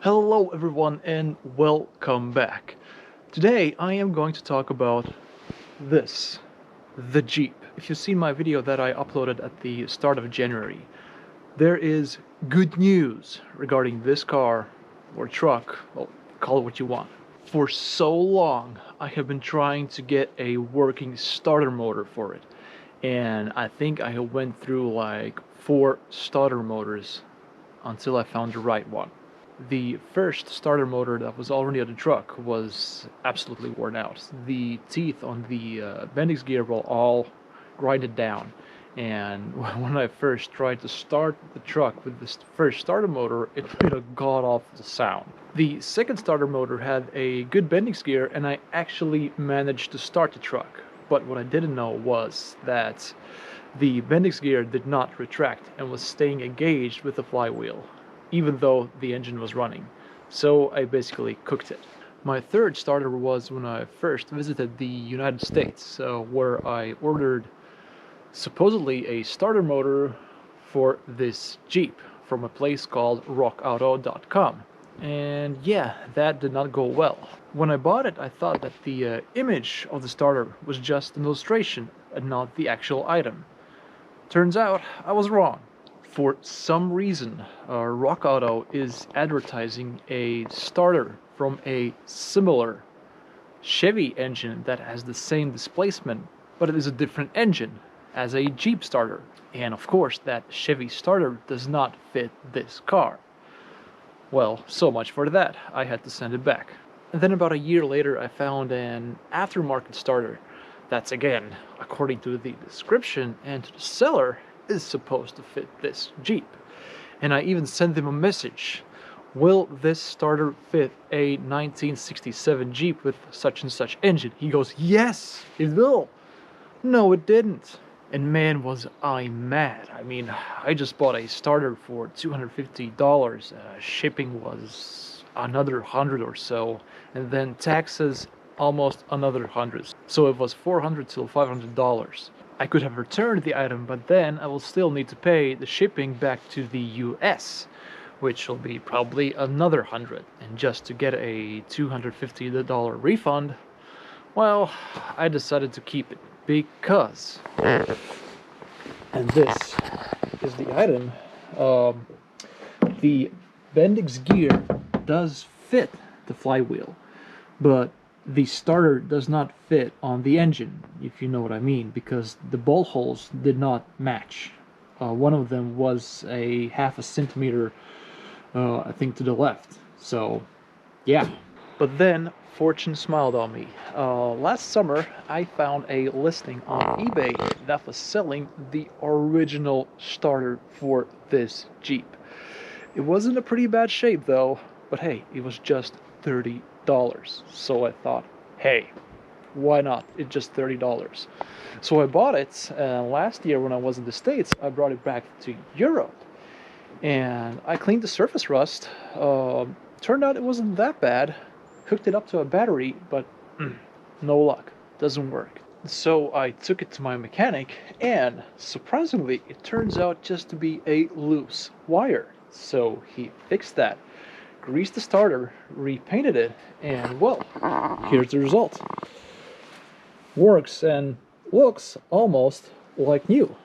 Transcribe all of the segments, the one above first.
Hello everyone and welcome back. Today I am going to talk about this, the Jeep. If you've seen my video that I uploaded at the start of January, there is good news regarding this car or truck, well, call it what you want. For so long I have been trying to get a working starter motor for it, and I think I went through like 4 starter motors until I found the right one. The first starter motor that was already on the truck was absolutely worn out. The teeth on the Bendix gear were all grinded down, and when I first tried to start the truck with this first starter motor, it made a god-awful sound. The second starter motor had a good Bendix gear, and I actually managed to start the truck. But what I didn't know was that the Bendix gear did not retract and was staying engaged with the flywheel, even though the engine was running. So I basically cooked it. My third starter was when I first visited the United States, where I ordered supposedly a starter motor for this Jeep from a place called rockauto.com. And yeah, that did not go well. When I bought it, I thought that the image of the starter was just an illustration and not the actual item. Turns out I was wrong. For some reason, Rock Auto is advertising a starter from a similar Chevy engine that has the same displacement, but it is a different engine as a Jeep starter. And of course, that Chevy starter does not fit this car. Well, so much for that. I had to send it back. And then about a year later, I found an aftermarket starter that's, again, according to the description and to the seller, is supposed to fit this Jeep. And I even sent him a message. Will this starter fit a 1967 Jeep with such and such engine? He goes, yes, it will. No, it didn't. And man, was I mad. I mean, I just bought a starter for $250. Shipping was another 100 or so. And then taxes almost another 100. So it was $400 to $500. I could have returned the item, but then I will still need to pay the shipping back to the US, which will be probably another 100. And just to get a $250 refund, well, I decided to keep it because, and this is the item, the Bendix gear does fit the flywheel, but the starter does not fit on the engine, if you know what I mean, because the bolt holes did not match. One of them was a half a centimeter, I think, to the left. So, yeah. But then fortune smiled on me. Last summer, I found a listing on eBay that was selling the original starter for this Jeep. It was in a pretty bad shape though, but hey, it was just $30. So I thought, hey, why not? It's just $30. So I bought it, and last year when I was in the States, I brought it back to Europe. And I cleaned the surface rust. Turned out it wasn't that bad. Hooked it up to a battery, but no luck. Doesn't work. So I took it to my mechanic, and surprisingly, it turns out just to be a loose wire. So he fixed that, greased the starter, repainted it, and well, here's the result. Works and looks almost like new.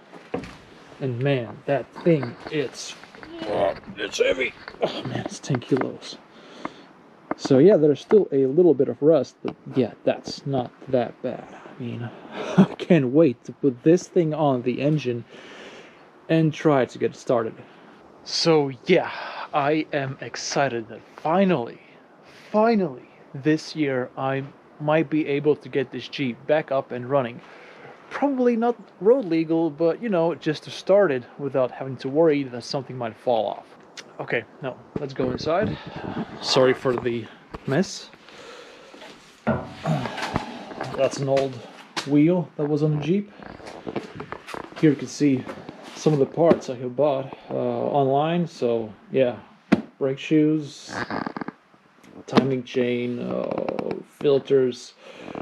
And man, that thing, it's heavy. Oh man, it's 10 kilos. So yeah, there's still a little bit of rust, but yeah, that's not that bad. I mean, I can't wait to put this thing on the engine and try to get it started. So yeah, I am excited that finally, this year I might be able to get this Jeep back up and running. Probably not road legal, but you know, just to start it without having to worry that something might fall off. Okay, now let's go inside. Sorry for the mess. That's an old wheel that was on the Jeep. Here you can see some of the parts I have bought online. So yeah, brake shoes, timing chain, filters,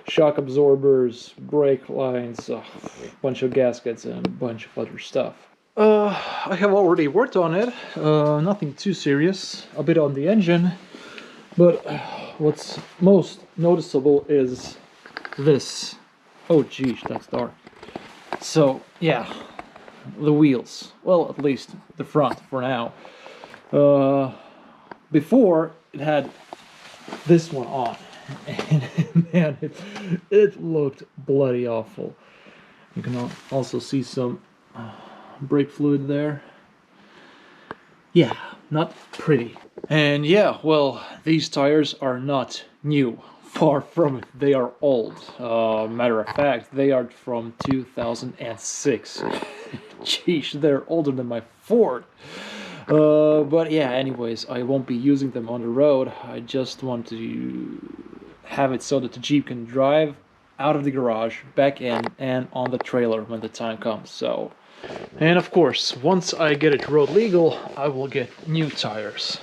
shock absorbers, brake lines, a bunch of gaskets, and a bunch of other stuff. I have already worked on it. Nothing too serious. A bit on the engine. But what's most noticeable is this. Oh geez, that's dark. So, yeah, the wheels. Well, at least the front for now. Before, it had this one on. And man, it looked bloody awful. You can also see some brake fluid there. Yeah, not pretty. And yeah, well, these tires are not new. Far from it, they are old. Matter of fact, they are from 2006. Jeez, they're older than my Ford. But yeah, anyways, I won't be using them on the road. I just want to have it so that the Jeep can drive out of the garage, back in, and on the trailer when the time comes. So, and of course, once I get it road legal, I will get new tires.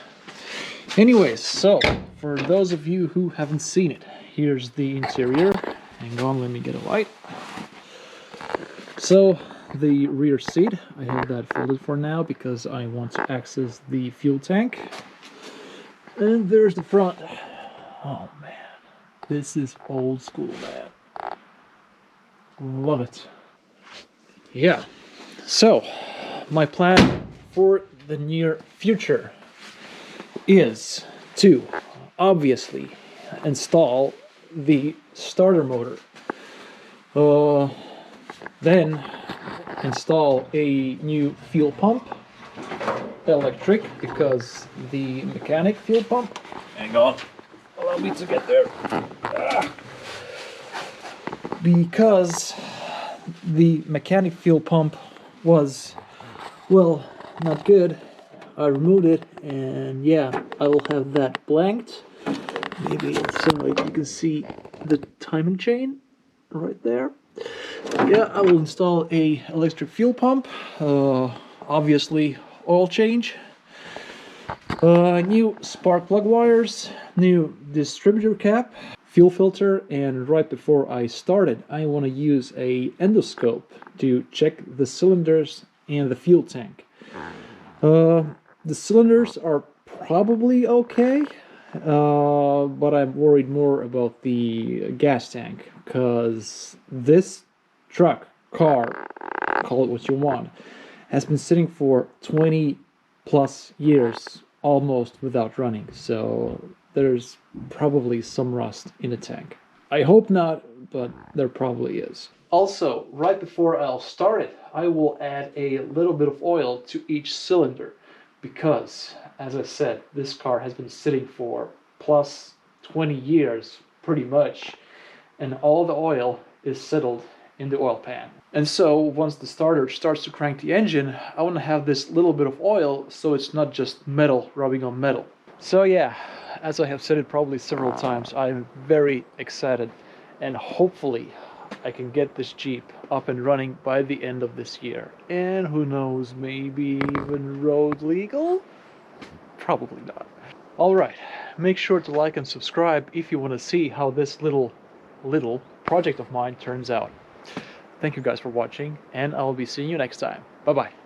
Anyways, so for those of you who haven't seen it, here's the interior. Hang on, let me get a light. So the rear seat, I have that folded for now because I want to access the fuel tank. And there's the front. Oh man, this is old school, man. Love it. Yeah, so my plan for the near future is to obviously install the starter motor. Then install a new fuel pump, electric, because the mechanic fuel pump, hang on, allow me to get there, because the mechanic fuel pump was, well, not good. I removed it, and yeah, I will have that blanked. Maybe in some way you can see the timing chain right there. Yeah, I will install a electric fuel pump, obviously oil change, new spark plug wires, new distributor cap, fuel filter, and right before I started, I want to use a endoscope to check the cylinders and the fuel tank. The cylinders are probably okay, but I'm worried more about the gas tank, because this truck, car, call it what you want, has been sitting for 20 plus years almost without running, so there's probably some rust in the tank. I hope not, but there probably is. Also, right before I'll start it, I will add a little bit of oil to each cylinder, because, as I said, this car has been sitting for plus 20 years, pretty much, and all the oil is settled in the oil pan. And so, once the starter starts to crank the engine, I want to have this little bit of oil so it's not just metal rubbing on metal. So yeah, as I have said it probably several times, I'm very excited, and hopefully I can get this Jeep up and running by the end of this year. And who knows, maybe even road legal? Probably not. Alright, make sure to like and subscribe if you want to see how this little project of mine turns out. Thank you guys for watching, and I'll be seeing you next time. Bye bye.